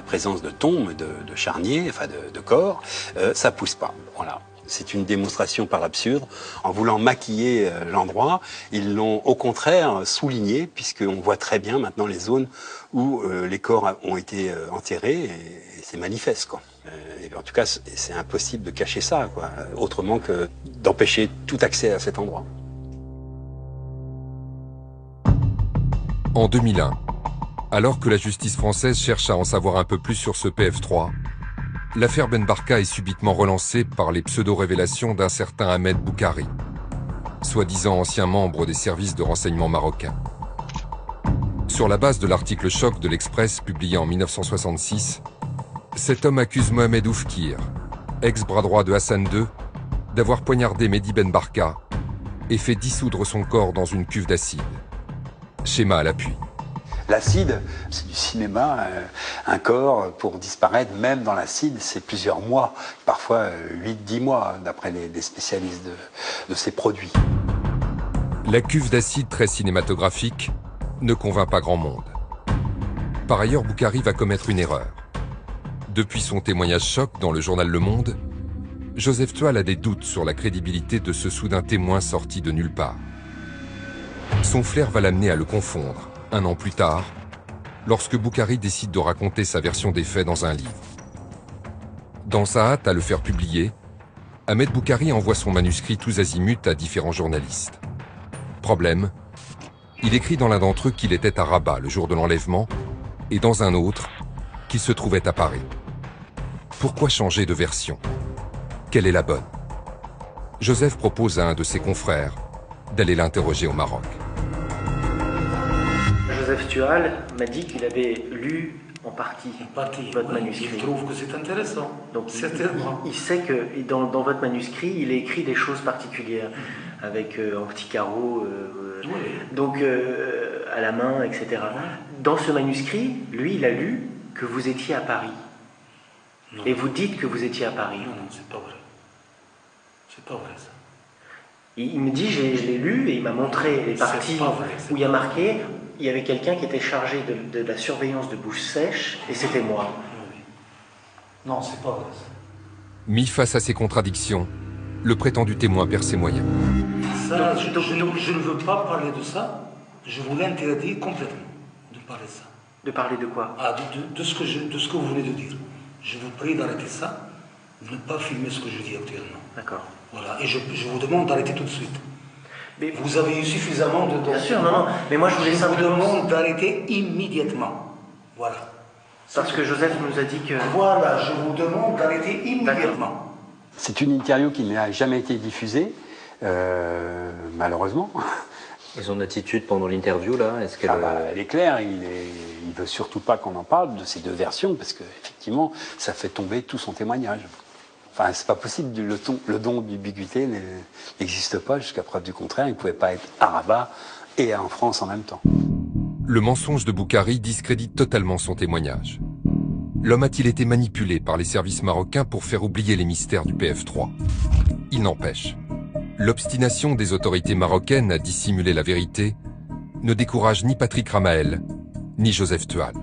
présence de tombes, de charniers, enfin de corps, ça pousse pas. Voilà. C'est une démonstration par l'absurde. En voulant maquiller l'endroit, ils l'ont au contraire souligné, puisqu'on voit très bien maintenant les zones où les corps ont été enterrés, et c'est manifeste, quoi. Et en tout cas, c'est impossible de cacher ça, quoi, autrement que d'empêcher tout accès à cet endroit. En 2001, alors que la justice française cherche à en savoir un peu plus sur ce PF3, l'affaire Ben Barka est subitement relancée par les pseudo-révélations d'un certain Ahmed Boukari, soi-disant ancien membre des services de renseignement marocains. Sur la base de l'article choc de l'Express publié en 1966, cet homme accuse Mohamed Oufkir, ex-bras droit de Hassan II, d'avoir poignardé Mehdi Ben Barka et fait dissoudre son corps dans une cuve d'acide. Schéma à l'appui. L'acide, c'est du cinéma. Un corps, pour disparaître, même dans l'acide, c'est plusieurs mois, parfois 8-10 mois, d'après les spécialistes de ces produits. La cuve d'acide très cinématographique ne convainc pas grand monde. Par ailleurs, Boukari va commettre une erreur. Depuis son témoignage choc dans le journal Le Monde, Joseph Tual a des doutes sur la crédibilité de ce soudain témoin sorti de nulle part. Son flair va l'amener à le confondre, un an plus tard, lorsque Boukari décide de raconter sa version des faits dans un livre. Dans sa hâte à le faire publier, Ahmed Boukari envoie son manuscrit tous azimuts à différents journalistes. Problème, il écrit dans l'un d'entre eux qu'il était à Rabat le jour de l'enlèvement, et dans un autre, qu'il se trouvait à Paris. Pourquoi changer de version? Quelle est la bonne? Joseph propose à un de ses confrères d'aller l'interroger au Maroc. Joseph Tual m'a dit qu'il avait lu en partie votre manuscrit. Il trouve que c'est intéressant. Donc certainement. Il sait que dans votre manuscrit, il est écrit des choses particulières, avec en petits carreaux, donc à la main, etc. Oui. Dans ce manuscrit, lui, il a lu que vous étiez à Paris. Non. Et vous dites que vous étiez à Paris. Non, non, c'est pas vrai. C'est pas vrai, ça. Il me dit, je l'ai lu, et il m'a montré les parties où il y a marqué... Il y avait quelqu'un qui était chargé de la surveillance de bouche sèche, et c'était moi. Oui. Non, c'est pas vrai. Mis face à ces contradictions, le prétendu témoin perd ses moyens. Ça, je ne veux pas parler de ça. Je vous l'interdis complètement de parler de ça. De parler de quoi? De ce que vous venez de dire. Je vous prie d'arrêter ça, de ne pas filmer ce que je dis actuellement. D'accord. Voilà, et je vous demande d'arrêter tout de suite. Mais vous avez eu suffisamment de... Bien sûr, non. Mais moi, je voulais simplement... vous demande d'arrêter immédiatement. Voilà. Parce que Joseph nous a dit que... Voilà, je vous demande d'arrêter immédiatement. C'est une interview qui n'a jamais été diffusée, malheureusement. Et son attitude pendant l'interview, là, est-ce qu'elle... elle est claire, il veut surtout pas qu'on en parle de ces deux versions, parce qu'effectivement, ça fait tomber tout son témoignage. Enfin, c'est pas possible, le don d'ubiquité n'existe pas, jusqu'à preuve du contraire, il ne pouvait pas être à Rabat et en France en même temps. Le mensonge de Boukari discrédite totalement son témoignage. L'homme a-t-il été manipulé par les services marocains pour faire oublier les mystères du PF3? Il n'empêche, l'obstination des autorités marocaines à dissimuler la vérité ne décourage ni Patrick Ramael, ni Joseph Tual.